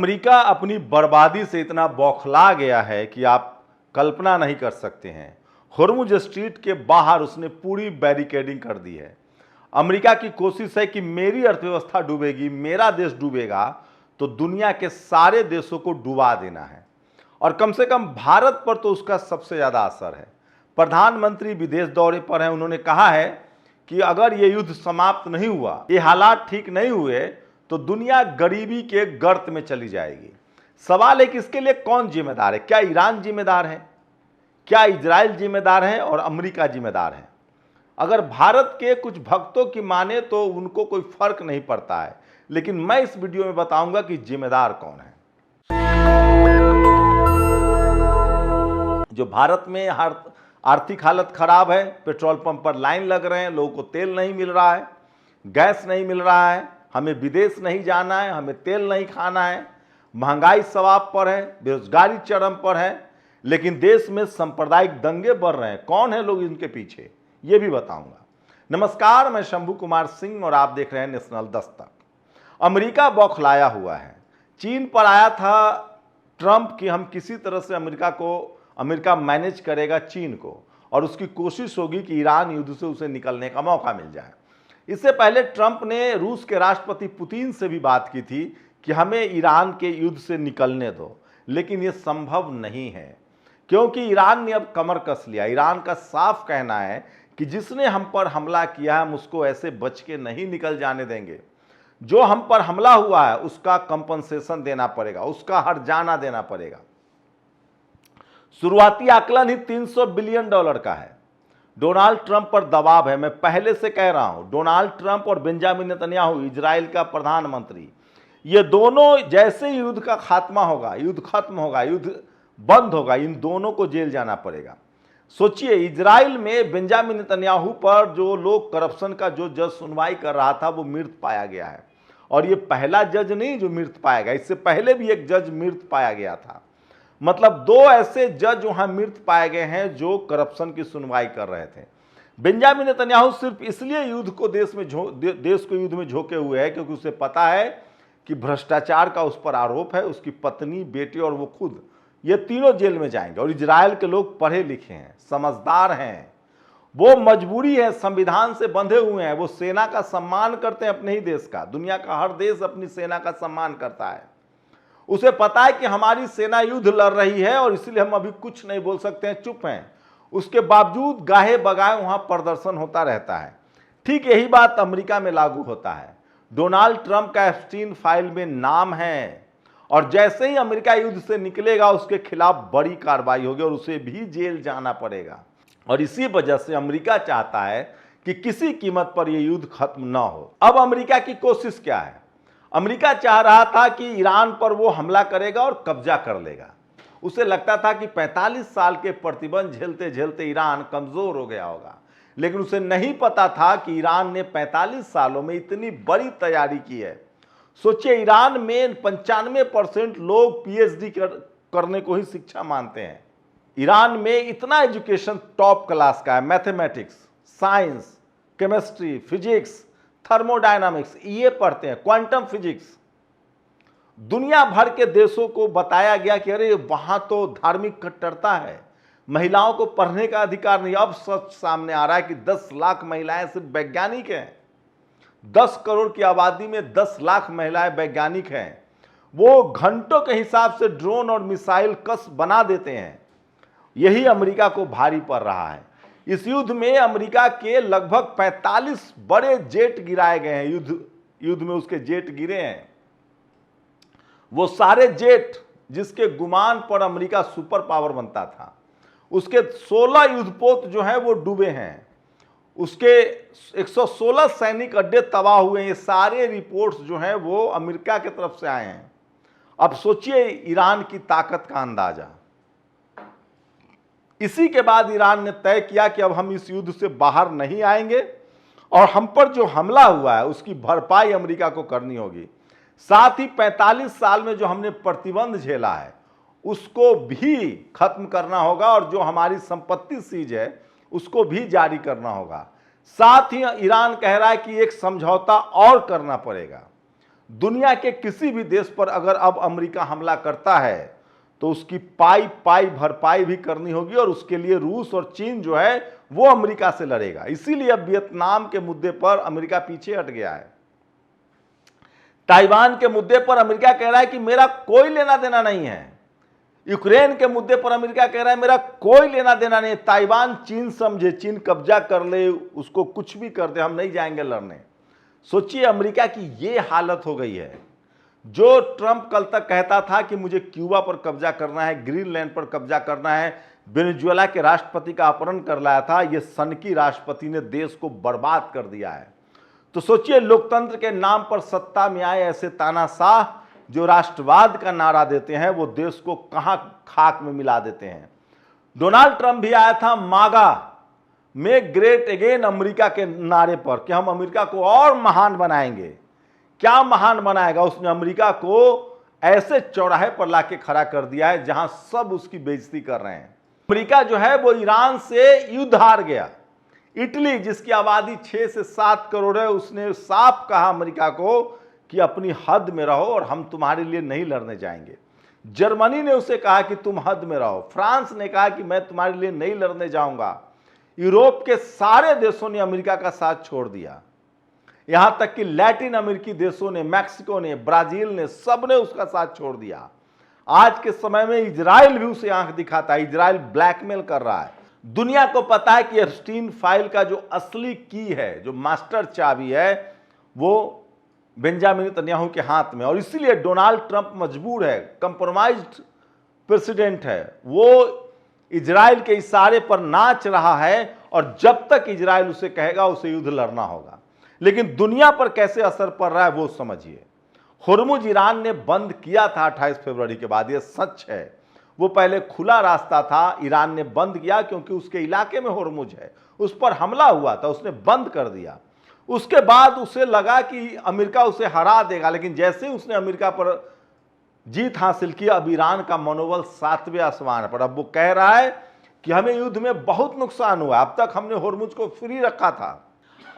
America अपनी बर्बादी से इतना बौखला गया है कि आप कल्पना नहीं कर सकते हैं। होर्मुज स्ट्रीट के बाहर उसने पूरी बैरिकेडिंग कर दी है। अमेरिका की कोशिश है कि मेरी अर्थव्यवस्था डूबेगी, मेरा देश डूबेगा तो दुनिया के सारे देशों को डुबा देना है, और कम से कम भारत पर तो उसका सबसे ज़्यादा असर है। प्रधानमंत्री विदेश दौरे पर हैं। उन्होंने कहा है कि अगर ये युद्ध समाप्त नहीं हुआ, ये हालात ठीक नहीं हुए तो दुनिया गरीबी के गर्त में चली जाएगी। सवाल है कि इसके लिए कौन जिम्मेदार है? क्या ईरान जिम्मेदार है, क्या इजराइल जिम्मेदार है और अमेरिका जिम्मेदार है? अगर भारत के कुछ भक्तों की माने तो उनको कोई फर्क नहीं पड़ता है, लेकिन मैं इस वीडियो में बताऊंगा कि जिम्मेदार कौन है। जो भारत में हर आर्थिक हालत खराब है, पेट्रोल पंप पर लाइन लग रहे हैं, लोगों को तेल नहीं मिल रहा है, गैस नहीं मिल रहा है, हमें विदेश नहीं जाना है, हमें तेल नहीं खाना है, महंगाई सवाब पर है, बेरोजगारी चरम पर है, लेकिन देश में सांप्रदायिक दंगे बढ़ रहे हैं। कौन है लोग इनके पीछे, ये भी बताऊंगा। नमस्कार, मैं शंभू कुमार सिंह और आप देख रहे हैं नेशनल दस्तक। अमेरिका बौखलाया हुआ है। चीन पर आया था ट्रंप कि हम किसी तरह से अमेरिका मैनेज करेगा चीन को, और उसकी कोशिश होगी कि ईरान युद्ध से उसे निकलने का मौका मिल जाए। इससे पहले ट्रंप ने रूस के राष्ट्रपति पुतिन से भी बात की थी कि हमें ईरान के युद्ध से निकलने दो, लेकिन ये संभव नहीं है क्योंकि ईरान ने अब कमर कस लिया। ईरान का साफ कहना है कि जिसने हम पर हमला किया है हम उसको ऐसे बच के नहीं निकल जाने देंगे। जो हम पर हमला हुआ है उसका कंपनसेशन देना पड़ेगा, उसका हर्जाना देना पड़ेगा। शुरुआती आकलन ही $300 बिलियन का है। डोनाल्ड ट्रंप पर दबाव है। मैं पहले से कह रहा हूं, डोनाल्ड ट्रंप और बेंजामिन नेतन्याहू, इजराइल का प्रधानमंत्री, ये दोनों जैसे ही युद्ध का खात्मा होगा, युद्ध खत्म होगा, युद्ध बंद होगा, इन दोनों को जेल जाना पड़ेगा। सोचिए, इजराइल में बेंजामिन नेतन्याहू पर जो लोग करप्शन का जो जज सुनवाई कर रहा था वो मृत पाया गया है, और ये पहला जज नहीं जो मृत पाया गया, इससे पहले भी एक जज मृत पाया गया था। मतलब दो ऐसे जज वहां मृत पाए गए हैं जो करप्शन की सुनवाई कर रहे थे। बेंजामिन नेतन्याहू सिर्फ इसलिए युद्ध को देश को युद्ध में झोंके हुए है क्योंकि उसे पता है कि भ्रष्टाचार का उस पर आरोप है। उसकी पत्नी, बेटी और वो खुद, ये तीनों जेल में जाएंगे। और इजराइल के लोग पढ़े लिखे हैं, समझदार हैं, वो मजबूरी है, संविधान से बंधे हुए हैं, वो सेना का सम्मान करते हैं, अपने ही देश का। दुनिया का हर देश अपनी सेना का सम्मान करता है। उसे पता है कि हमारी सेना युद्ध लड़ रही है और इसलिए हम अभी कुछ नहीं बोल सकते हैं, चुप हैं। उसके बावजूद गाहे बगाए वहां प्रदर्शन होता रहता है। ठीक यही बात अमेरिका में लागू होता है। डोनाल्ड ट्रंप का एप्स्टीन फाइल में नाम है, और जैसे ही अमेरिका युद्ध से निकलेगा उसके खिलाफ बड़ी कार्रवाई होगी और उसे भी जेल जाना पड़ेगा। और इसी वजह से अमेरिका चाहता है कि किसी कीमत पर यह युद्ध खत्म ना हो। अब अमेरिका की कोशिश क्या है? अमेरिका चाह रहा था कि ईरान पर वो हमला करेगा और कब्जा कर लेगा। उसे लगता था कि 45 साल के प्रतिबंध झेलते झेलते ईरान कमजोर हो गया होगा, लेकिन उसे नहीं पता था कि ईरान ने 45 सालों में इतनी बड़ी तैयारी की है। सोचिए, ईरान में 95% लोग पीएचडी करने को ही शिक्षा मानते हैं। ईरान में इतना एजुकेशन टॉप क्लास का है, mathematics, science, chemistry, physics, thermodynamics, ये पढ़ते हैं, क्वांटम फिजिक्स। दुनिया भर के देशों को बताया गया कि अरे वहां तो धार्मिक कट्टरता है, महिलाओं को पढ़ने का अधिकार नहीं। अब सच सामने आ रहा है कि 10 लाख महिलाएं सिर्फ वैज्ञानिक हैं। 10 करोड़ की आबादी में 10 लाख महिलाएं वैज्ञानिक हैं। वो घंटों के हिसाब से ड्रोन और मिसाइल कस बना देते हैं। यही अमेरिका को भारी पड़ रहा है। इस युद्ध में अमेरिका के लगभग 45 बड़े जेट गिराए गए हैं। युद्ध में उसके जेट गिरे हैं। वो सारे जेट जिसके गुमान पर अमेरिका सुपर पावर बनता था, उसके 16 युद्धपोत जो हैं वो डूबे हैं। उसके 116 सैनिक अड्डे तबाह हुए हैं। ये सारे रिपोर्ट्स जो हैं वो अमेरिका की तरफ से आए हैं। अब सोचिए ईरान की ताकत का अंदाजा। इसी के बाद ईरान ने तय किया कि अब हम इस युद्ध से बाहर नहीं आएंगे और हम पर जो हमला हुआ है उसकी भरपाई अमेरिका को करनी होगी। साथ ही 45 साल में जो हमने प्रतिबंध झेला है उसको भी खत्म करना होगा, और जो हमारी संपत्ति सीज है उसको भी जारी करना होगा। साथ ही ईरान कह रहा है कि एक समझौता और करना पड़ेगा। दुनिया के किसी भी देश पर अगर अब अमेरिका हमला करता है तो उसकी पाई पाई भरपाई भी करनी होगी, और उसके लिए रूस और चीन जो है वो अमेरिका से लड़ेगा। इसीलिए अब वियतनाम के मुद्दे पर अमेरिका पीछे हट गया है। ताइवान के मुद्दे पर अमेरिका कह रहा है कि मेरा कोई लेना देना नहीं है। यूक्रेन के मुद्दे पर अमेरिका कह रहा है मेरा कोई लेना देना नहीं है। ताइवान चीन समझे, चीन कब्जा कर ले, उसको कुछ भी कर दे, हम नहीं जाएंगे लड़ने। सोचिए अमेरिका की ये हालत हो गई है। जो ट्रंप कल तक कहता था कि मुझे क्यूबा पर कब्जा करना है, ग्रीनलैंड पर कब्जा करना है, वेनेजुएला के राष्ट्रपति का अपहरण कर लाया था, ये सनकी राष्ट्रपति ने देश को बर्बाद कर दिया है। तो सोचिए लोकतंत्र के नाम पर सत्ता में आए ऐसे तानाशाह जो राष्ट्रवाद का नारा देते हैं, वो देश को कहां खाक में मिला देते हैं। डोनाल्ड ट्रंप भी आया था मागा, मेक ग्रेट अगेन अमेरिका के नारे पर कि हम अमेरिका को और महान बनाएंगे। क्या महान बनाएगा? उसने अमेरिका को ऐसे चौराहे पर लाके खड़ा कर दिया है जहां सब उसकी बेइज्जती कर रहे हैं। अमेरिका जो है वो ईरान से युद्ध हार गया। इटली जिसकी आबादी 6 से 7 करोड़ है, उसने साफ कहा अमेरिका को कि अपनी हद में रहो और हम तुम्हारे लिए नहीं लड़ने जाएंगे। जर्मनी ने उसे कहा कि तुम हद में रहो। फ्रांस ने कहा कि मैं तुम्हारे लिए नहीं लड़ने जाऊंगा। यूरोप के सारे देशों ने अमेरिका का साथ छोड़ दिया। यहां तक कि लैटिन अमेरिकी देशों ने, मैक्सिको ने, ब्राजील ने, सब ने उसका साथ छोड़ दिया। आज के समय में इजराइल भी उसे आंख दिखाता है। इजराइल ब्लैकमेल कर रहा है। दुनिया को पता है कि एप्स्टीन फाइल का जो असली की है, जो मास्टर चाबी है, वो बेंजामिन नेतन्याहू के हाथ में। और इसीलिए डोनाल्ड ट्रंप मजबूर है, कंप्रोमाइज्ड प्रेसिडेंट है, वो इजराइल के इशारे पर नाच रहा है, और जब तक इजराइल उसे कहेगा उसे युद्ध लड़ना होगा। लेकिन दुनिया पर कैसे असर पड़ रहा है वो समझिए। हुर्मुज ईरान ने बंद किया था 28 फरवरी के बाद, ये सच है। वो पहले खुला रास्ता था, ईरान ने बंद किया क्योंकि उसके इलाके में हुर्मुज है, उस पर हमला हुआ था, उसने बंद कर दिया। उसके बाद उसे लगा कि अमेरिका उसे हरा देगा, लेकिन जैसे ही उसने अमेरिका पर जीत हासिल की, अब ईरान का मनोबल 7वें आसमान पर। अब वो कह रहा है कि हमें युद्ध में बहुत नुकसान हुआ, अब तक हमने हुर्मुज को फ्री रखा था,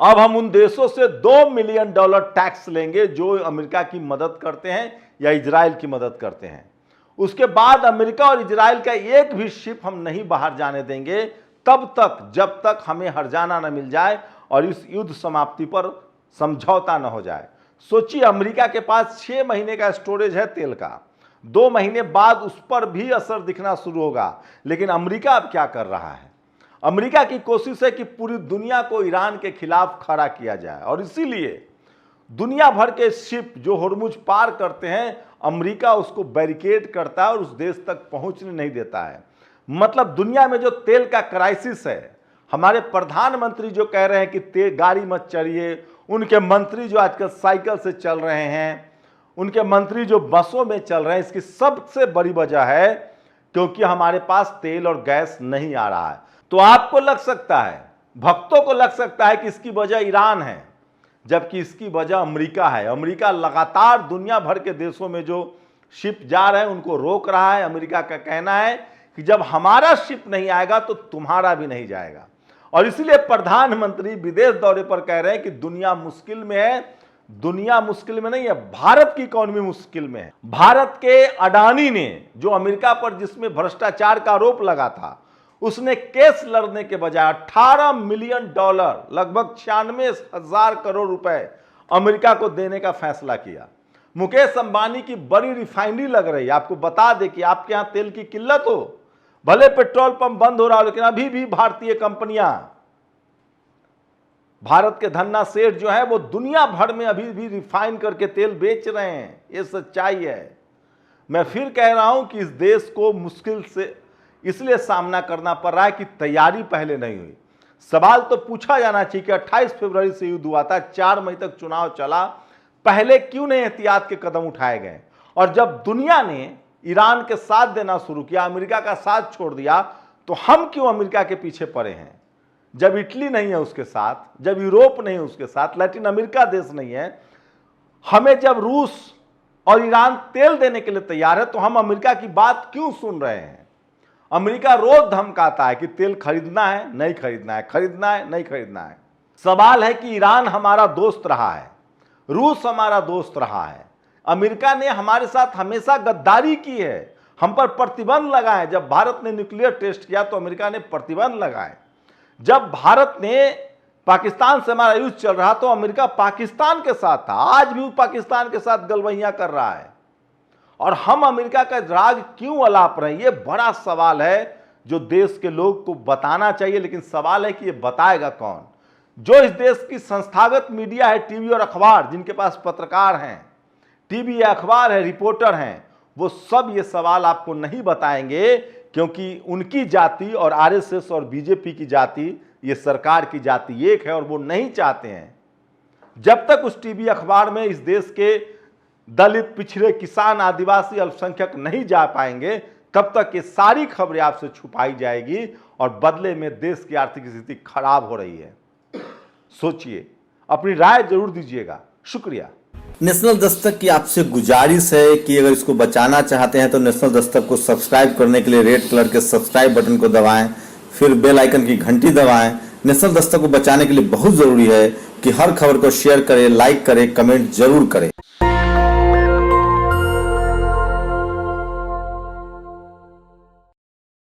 अब हम उन देशों से $2 मिलियन टैक्स लेंगे जो अमेरिका की मदद करते हैं या इजराइल की मदद करते हैं। उसके बाद अमेरिका और इजराइल का एक भी शिप हम नहीं बाहर जाने देंगे तब तक जब तक हमें हर्जाना न मिल जाए और इस युद्ध समाप्ति पर समझौता न हो जाए। सोचिए अमेरिका के पास 6 महीने का स्टोरेज है तेल का, 2 महीने बाद उस पर भी असर दिखना शुरू होगा। लेकिन अमेरिका अब क्या कर रहा है? अमेरिका की कोशिश है कि पूरी दुनिया को ईरान के खिलाफ खड़ा किया जाए, और इसीलिए दुनिया भर के शिप जो हुर्मुज पार करते हैं, अमेरिका उसको बैरिकेड करता है और उस देश तक पहुंचने नहीं देता है। मतलब दुनिया में जो तेल का क्राइसिस है, हमारे प्रधानमंत्री जो कह रहे हैं कि गाड़ी मत चढ़िए, उनके मंत्री जो आजकल साइकिल से चल रहे हैं, उनके मंत्री जो बसों में चल रहे हैं, इसकी सबसे बड़ी वजह है क्योंकि हमारे पास तेल और गैस नहीं आ रहा है। तो आपको लग सकता है, भक्तों को लग सकता है कि इसकी वजह ईरान है, जबकि इसकी वजह अमेरिका है। अमेरिका लगातार दुनिया भर के देशों में जो शिप जा रहे हैं उनको रोक रहा है। अमेरिका का कहना है कि जब हमारा शिप नहीं आएगा तो तुम्हारा भी नहीं जाएगा। और इसीलिए प्रधानमंत्री विदेश दौरे पर कह रहे हैं कि दुनिया मुश्किल में है। दुनिया मुश्किल में नहीं है, भारत की इकोनॉमी मुश्किल में है। भारत के अडानी ने जो अमेरिका पर जिसमें भ्रष्टाचार का आरोप लगा था, उसने केस लड़ने के बजाय $18 मिलियन लगभग 96,000 करोड़ रुपए अमेरिका को देने का फैसला किया। मुकेश अंबानी की बड़ी रिफाइनरी लग रही है। आपको बता दें कि आपके यहां तेल की किल्लत हो, भले पेट्रोल पंप बंद हो रहा हो, लेकिन अभी भी भारतीय कंपनियां, भारत के धन्ना सेठ जो है वो दुनिया भर में अभी भी रिफाइन करके तेल बेच रहे हैं। ये सच्चाई है। मैं फिर कह रहा हूं कि इस देश को मुश्किल से इसलिए सामना करना पड़ रहा है कि तैयारी पहले नहीं हुई। सवाल तो पूछा जाना चाहिए कि 28 फरवरी से युद्ध हुआ था, 4 मई तक चुनाव चला, पहले क्यों नहीं एहतियात के कदम उठाए गए? और जब दुनिया ने ईरान के साथ देना शुरू किया, अमेरिका का साथ छोड़ दिया, तो हम क्यों अमेरिका के पीछे पड़े हैं? जब इटली नहीं है उसके साथ, जब यूरोप नहीं है उसके साथ, लैटिन अमेरिका देश नहीं है, हमें जब रूस और ईरान तेल देने के लिए तैयार है, तो हम अमेरिका की बात क्यों सुन रहे हैं? अमेरिका रोज धमकाता है कि तेल खरीदना है, नहीं खरीदना है, खरीदना है, नहीं खरीदना है। सवाल है कि ईरान हमारा दोस्त रहा है, रूस हमारा दोस्त रहा है। अमेरिका ने हमारे साथ हमेशा गद्दारी की है, हम पर प्रतिबंध लगाए। जब भारत ने न्यूक्लियर टेस्ट किया तो अमेरिका ने प्रतिबंध लगाए। जब भारत ने पाकिस्तान से हमारा युद्ध चल रहा तो अमेरिका पाकिस्तान के साथ था, आज भी वो पाकिस्तान के साथ गलवहियां कर रहा है। और हम अमेरिका का राग क्यों अलाप रहे हैं, ये बड़ा सवाल है जो देश के लोग को बताना चाहिए। लेकिन सवाल है कि ये बताएगा कौन? जो इस देश की संस्थागत मीडिया है, टीवी और अखबार, जिनके पास पत्रकार हैं, टीवी या अखबार है, रिपोर्टर हैं, वो सब ये सवाल आपको नहीं बताएंगे, क्योंकि उनकी जाति और आरएसएस और बीजेपी की जाति, ये सरकार की जाति एक है और वो नहीं चाहते हैं। जब तक उस टीवी अखबार में इस देश के दलित, पिछड़े, किसान, आदिवासी, अल्पसंख्यक नहीं जा पाएंगे, तब तक ये सारी खबरें आपसे छुपाई जाएगी और बदले में देश की आर्थिक स्थिति खराब हो रही है। सोचिए, अपनी राय जरूर दीजिएगा। शुक्रिया। नेशनल दस्तक की आपसे गुजारिश है कि अगर इसको बचाना चाहते हैं तो नेशनल दस्तक को सब्सक्राइब करने के लिए रेड कलर के सब्सक्राइब बटन को दबाएं, फिर बेल आइकन की घंटी दबाएं। नेशनल दस्तक को बचाने के लिए बहुत जरूरी है कि हर खबर को शेयर करें, लाइक करें, कमेंट जरूर करें।